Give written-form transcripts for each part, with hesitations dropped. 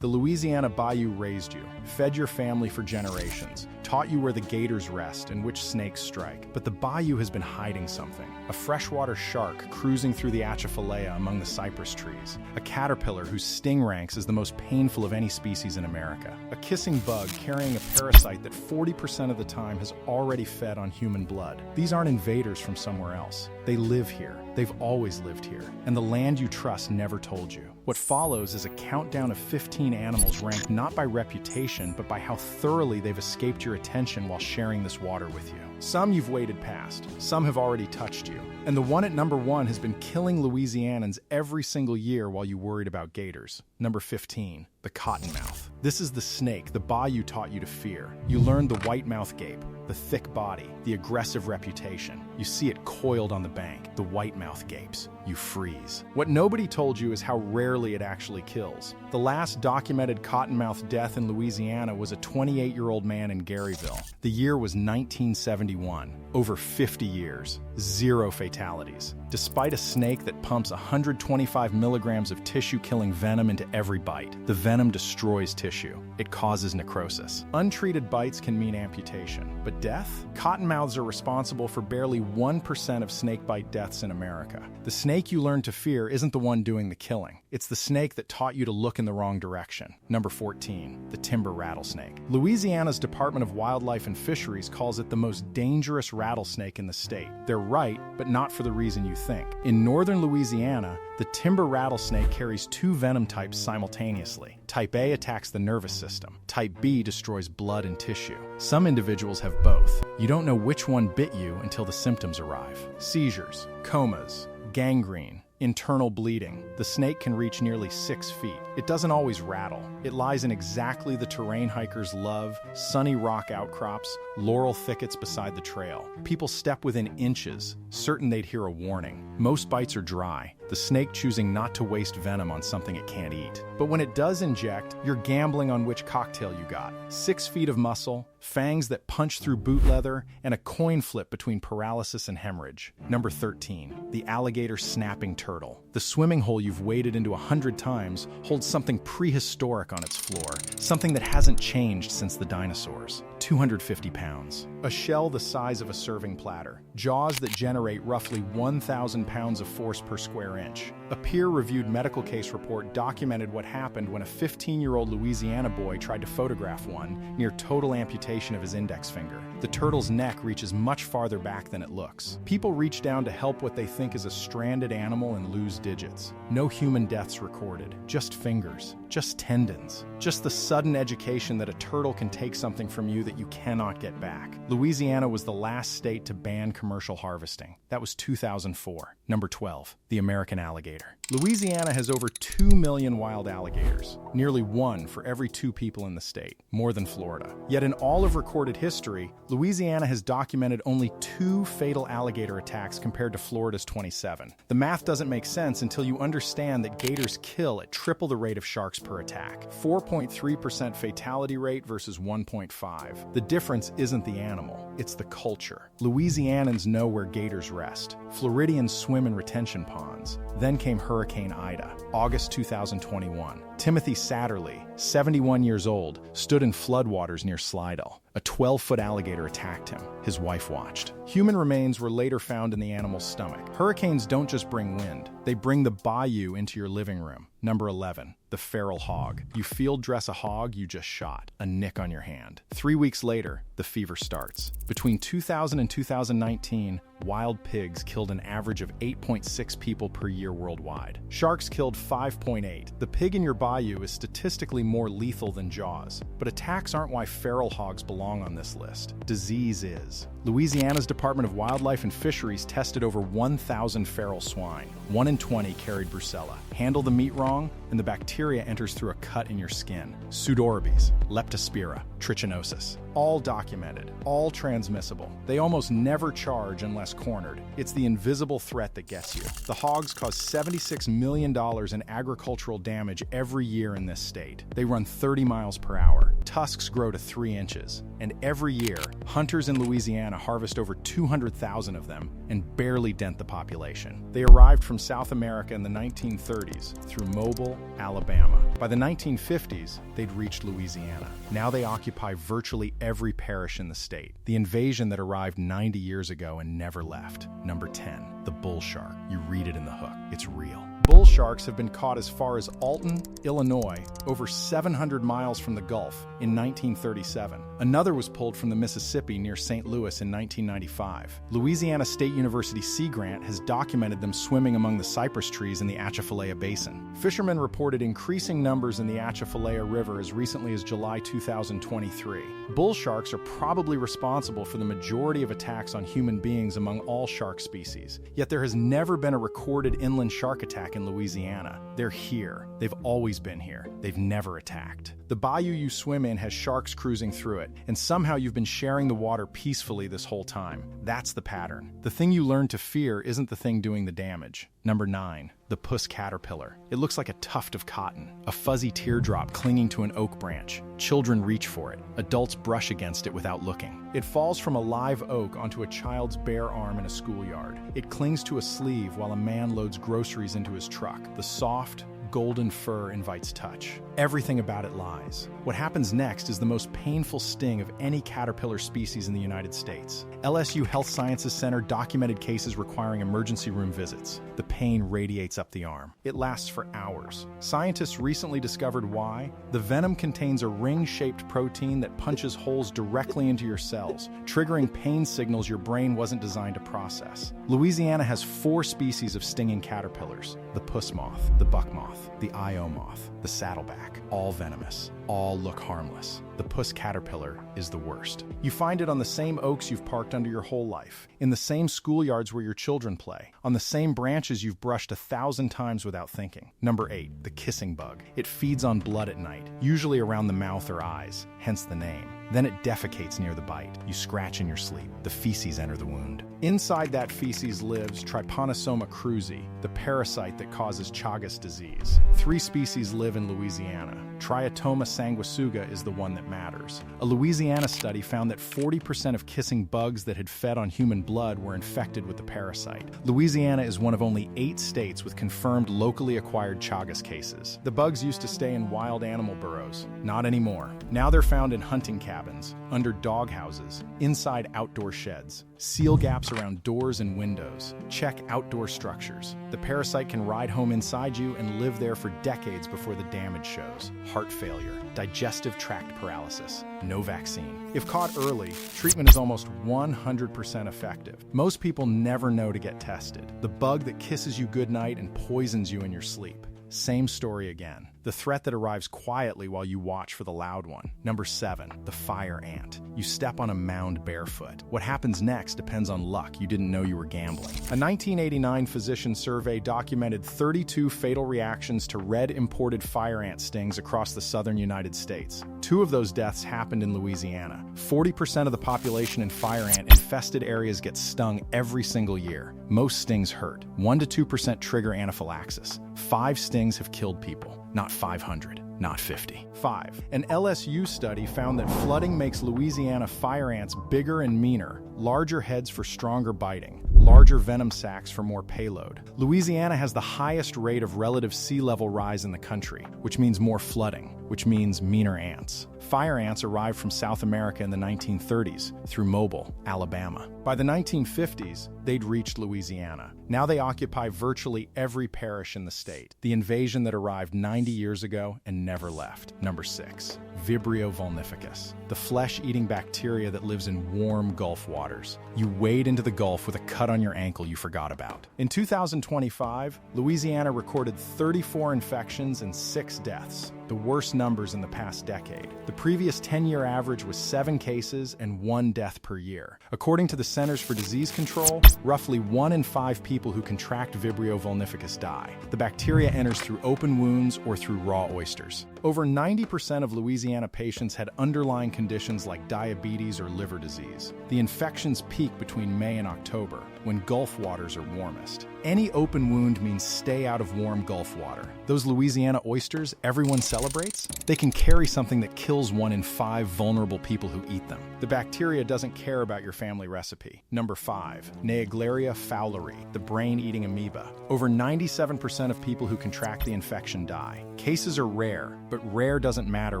The Louisiana Bayou raised you, fed your family for generations, taught you where the gators rest and which snakes strike. But the bayou has been hiding something. A freshwater shark cruising through the Atchafalaya among the cypress trees. A caterpillar whose sting ranks as the most painful of any species in America. A kissing bug carrying a parasite that 40% of the time has already fed on human blood. These aren't invaders from somewhere else. They live here. They've always lived here. And the land you trust never told you. What follows is a countdown of 15 animals ranked not by reputation, but by how thoroughly they've escaped your attention while sharing this water with you. Some you've waded past, some have already touched you. And the one at number 1 has been killing Louisianans every single year while you worried about gators. Number 15, the Cottonmouth. This is the snake the bayou taught you to fear. You learned the white mouth gape, the thick body, the aggressive reputation. You see it coiled on the bank, the white mouth gapes. You freeze. What nobody told you is how rarely it actually kills. The last documented cottonmouth death in Louisiana was a 28-year-old man in Garyville. The year was 1971. Over 50 years, 0 fatalities. Despite a snake that pumps 125 milligrams of tissue-killing venom into every bite, the venom destroys tissue. It causes necrosis. Untreated bites can mean amputation. But death? Cottonmouths are responsible for barely 1% of snakebite deaths in America. The snake you learned to fear isn't the one doing the killing. It's the snake that taught you to look in the wrong direction. Number 14, the timber rattlesnake. Louisiana's Department of Wildlife and Fisheries calls it the most dangerous rattlesnake in the state. They're right, but not for the reason you think. In northern Louisiana, the timber rattlesnake carries 2 venom types simultaneously. Type A attacks the nervous system. Type B destroys blood and tissue. Some individuals have both. You don't know which one bit you until the symptoms arrive. Seizures, comas, gangrene, internal bleeding. The snake can reach nearly 6 feet. It doesn't always rattle. It lies in exactly the terrain hikers love: sunny rock outcrops, laurel thickets beside the trail. People step within inches, certain they'd hear a warning. Most bites are dry, the snake choosing not to waste venom on something it can't eat. But when it does inject, you're gambling on which cocktail you got. 6 feet of muscle, fangs that punch through boot leather, and a coin flip between paralysis and hemorrhage. Number 13, the alligator snapping turtle. The swimming hole you've waded into 100 times holds something prehistoric on its floor, something that hasn't changed since the dinosaurs. 250 pounds. A shell the size of a serving platter. Jaws that generate roughly 1,000 pounds of force per square inch. A peer-reviewed medical case report documented what happened when a 15-year-old Louisiana boy tried to photograph one, near total amputation of his index finger. The turtle's neck reaches much farther back than it looks. People reach down to help what they think is a stranded animal and lose digits. No human deaths recorded. Just fingers. Just tendons. Just the sudden education that a turtle can take something from you that you cannot get back. Louisiana was the last state to ban commercial harvesting. That was 2004. Number 12, the American alligator. Louisiana has over 2 million wild alligators, nearly 1 for every 2 people in the state, more than Florida. Yet in all of recorded history, Louisiana has documented only 2 fatal alligator attacks compared to Florida's 27. The math doesn't make sense until you understand that gators kill at triple the rate of sharks per attack. 4.3% fatality rate versus 1.5. The difference isn't the animal, it's the culture. Louisianans know where gators rest. Floridians swim in retention ponds. Then came Hurricane Ida, August 2021. Timothy Satterley, 71 years old, stood in floodwaters near Slidell. A 12-foot alligator attacked him. His wife watched. Human remains were later found in the animal's stomach. Hurricanes don't just bring wind. They bring the bayou into your living room. Number 11, the feral hog. You field dress a hog you just shot. A nick on your hand. 3 weeks later, the fever starts. Between 2000 and 2019, wild pigs killed an average of 8.6 people per year worldwide. Sharks killed 5.8. The pig in your bayou is statistically more lethal than Jaws. But attacks aren't why feral hogs belong on this list. Disease is. Louisiana's Department of Wildlife and Fisheries tested over 1,000 feral swine. 1 in 20 carried brucella. Handle the meat wrong, and the bacteria enters through a cut in your skin. Pseudorbes, leptospira, trichinosis. All documented, all transmissible. They almost never charge unless cornered. It's the invisible threat that gets you. The hogs cause $76 million in agricultural damage every year in this state. They run 30 miles per hour. Tusks grow to 3 inches. And every year, hunters in Louisiana Louisiana harvest over 200,000 of them and barely dent the population. They arrived from South America in the 1930s through Mobile, Alabama. By the 1950s, they'd reached Louisiana. Now they occupy virtually every parish in the state. The invasion that arrived 90 years ago and never left. Number 10, the bull shark. You read it in the hook. It's real. Bull sharks have been caught as far as Alton, Illinois, over 700 miles from the Gulf in 1937. Another was pulled from the Mississippi near St. Louis in 1995. Louisiana State University Sea Grant has documented them swimming among the cypress trees in the Atchafalaya Basin. Fishermen reported increasing numbers in the Atchafalaya River as recently as July 2023. Bull sharks are probably responsible for the majority of attacks on human beings among all shark species. Yet there has never been a recorded inland shark attack in Louisiana. They're here. They've always been here. They've never attacked. The bayou you swim in has sharks cruising through it, and somehow you've been sharing the water peacefully this whole time. That's the pattern. The thing you learn to fear isn't the thing doing the damage. Number 9, the Puss caterpillar. It looks like a tuft of cotton, a fuzzy teardrop clinging to an oak branch. Children reach for it. Adults brush against it without looking. It falls from a live oak onto a child's bare arm in a schoolyard. It clings to a sleeve while a man loads groceries into his truck. The soft, golden fur invites touch. Everything about it lies. What happens next is the most painful sting of any caterpillar species in the United States. LSU Health Sciences Center documented cases requiring emergency room visits. The pain radiates up the arm. It lasts for hours. Scientists recently discovered why. The venom contains a ring-shaped protein that punches holes directly into your cells, triggering pain signals your brain wasn't designed to process. Louisiana has 4 species of stinging caterpillars: the puss moth, the buck moth, the Io moth, the saddleback, all venomous. All look harmless. The puss caterpillar is the worst. You find it on the same oaks you've parked under your whole life, in the same schoolyards where your children play, on the same branches you've brushed 1,000 times without thinking. Number 8, the kissing bug. It feeds on blood at night, usually around the mouth or eyes, hence the name. Then it defecates near the bite. You scratch in your sleep. The feces enter the wound. Inside that feces lives Trypanosoma cruzi, the parasite that causes Chagas disease. 3 species live in Louisiana. Triatoma sanguisuga is the one that matters. A Louisiana study found that 40% of kissing bugs that had fed on human blood were infected with the parasite. Louisiana is one of only 8 states with confirmed locally acquired Chagas cases. The bugs used to stay in wild animal burrows. Not anymore. Now they're found in hunting cabins, under dog houses, inside outdoor sheds, seal gaps around doors and windows. Check outdoor structures. The parasite can ride home inside you and live there for decades before the damage shows. Heart failure, digestive tract paralysis, no vaccine. If caught early, treatment is almost 100% effective. Most people never know to get tested. The bug that kisses you goodnight and poisons you in your sleep. Same story again. The threat that arrives quietly while you watch for the loud one. Number 7, the fire ant. You step on a mound barefoot. What happens next depends on luck. You didn't know you were gambling. A 1989 physician survey documented 32 fatal reactions to red imported fire ant stings across the southern United States. 2 of those deaths happened in Louisiana. 40% of the population in fire ant infested areas get stung every single year. Most stings hurt. 1 to 2% trigger anaphylaxis. 5 stings have killed people. Not 500, not 50. 5. An LSU study found that flooding makes Louisiana fire ants bigger and meaner, larger heads for stronger biting, larger venom sacs for more payload. Louisiana has the highest rate of relative sea level rise in the country, which means more flooding, which means meaner ants. Fire ants arrived from South America in the 1930s through Mobile, Alabama. By the 1950s, they'd reached Louisiana. Now they occupy virtually every parish in the state. The invasion that arrived 90 years ago and never left. Number 6, Vibrio vulnificus, the flesh-eating bacteria that lives in warm Gulf waters. You wade into the Gulf with a cut on your ankle you forgot about. In 2025, Louisiana recorded 34 infections and 6 deaths, the worst numbers in the past decade. The previous 10-year average was 7 cases and 1 death per year. According to the Centers for Disease Control, roughly 1 in 5 people who contract Vibrio vulnificus die. The bacteria enters through open wounds or through raw oysters. Over 90% of Louisiana patients had underlying conditions like diabetes or liver disease. The infections peak between May and October, when Gulf waters are warmest. Any open wound means stay out of warm Gulf water. Those Louisiana oysters everyone celebrates, they can carry something that kills 1 in 5 vulnerable people who eat them. The bacteria doesn't care about your family recipe. Number 5, Naegleria fowleri, the brain-eating amoeba. Over 97% of people who contract the infection die. Cases are rare, but rare doesn't matter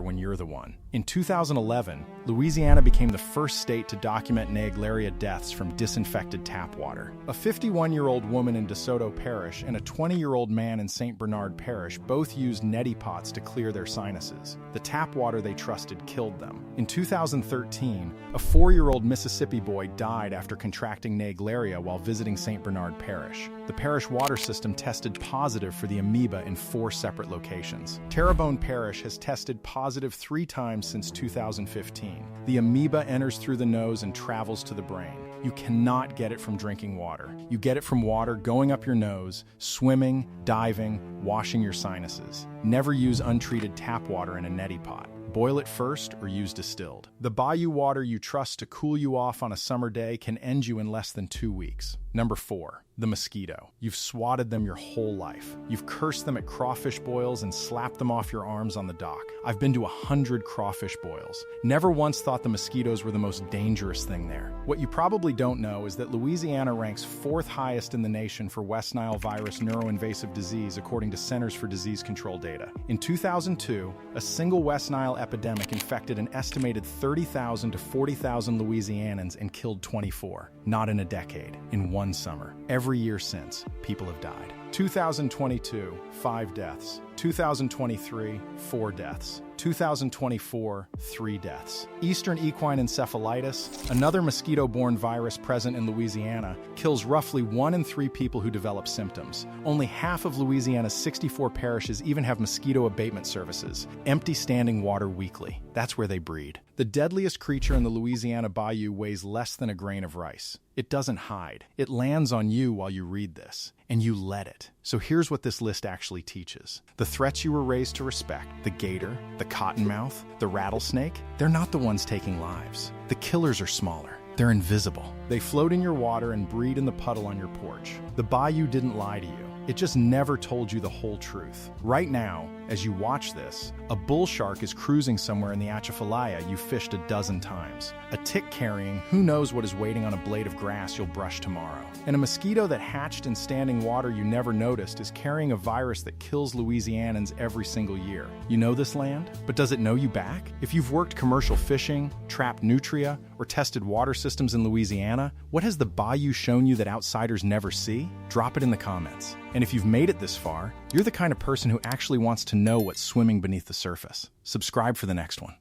when you're the one. In 2011, Louisiana became the first state to document Naegleria deaths from disinfected tap water. A 51-year-old woman in DeSoto Parish and a 20-year-old man in St. Bernard Parish both used neti pots to clear their sinuses. The tap water they trusted killed them. In 2013, a 4-year-old Mississippi boy died after contracting Naegleria while visiting St. Bernard Parish. The parish water system tested positive for the amoeba in 4 separate locations. Terrebonne Parish has tested positive 3 times since 2015. The amoeba enters through the nose and travels to the brain. You cannot get it from drinking water. You get it from water going up your nose, swimming, diving, washing your sinuses. Never use untreated tap water in a neti pot. Boil it first or use distilled. The bayou water you trust to cool you off on a summer day can end you in less than 2 weeks. Number 4, the mosquito. You've swatted them your whole life. You've cursed them at crawfish boils and slapped them off your arms on the dock. I've been to 100 crawfish boils. Never once thought the mosquitoes were the most dangerous thing there. What you probably don't know is that Louisiana ranks 4th highest in the nation for West Nile virus neuroinvasive disease according to Centers for Disease Control data. In 2002, a single West Nile epidemic infected an estimated 30,000 to 40,000 Louisianans and killed 24. Not in a decade, in one summer. Every year since, people have died. 2022, 5 deaths. 2023, 4 deaths. 2024, 3 deaths. Eastern equine encephalitis, another mosquito-borne virus present in Louisiana, kills roughly 1 in 3 people who develop symptoms. Only half of Louisiana's 64 parishes even have mosquito abatement services. Empty standing water weekly. That's where they breed. The deadliest creature in the Louisiana Bayou weighs less than a grain of rice. It doesn't hide. It lands on you while you read this, and you let it. So here's what this list actually teaches. The threats you were raised to respect, the gator, the cottonmouth, the rattlesnake, they're not the ones taking lives. The killers are smaller. They're invisible. They float in your water and breed in the puddle on your porch. The bayou didn't lie to you. It just never told you the whole truth. Right now, as you watch this, a bull shark is cruising somewhere in the Atchafalaya you fished a dozen times. A tick carrying who knows what is waiting on a blade of grass you'll brush tomorrow. And a mosquito that hatched in standing water you never noticed is carrying a virus that kills Louisianans every single year. You know this land? But does it know you back? If you've worked commercial fishing, trapped nutria, or tested water systems in Louisiana, what has the bayou shown you that outsiders never see? Drop it in the comments. And if you've made it this far, you're the kind of person who actually wants to know what's swimming beneath the surface. Subscribe for the next one.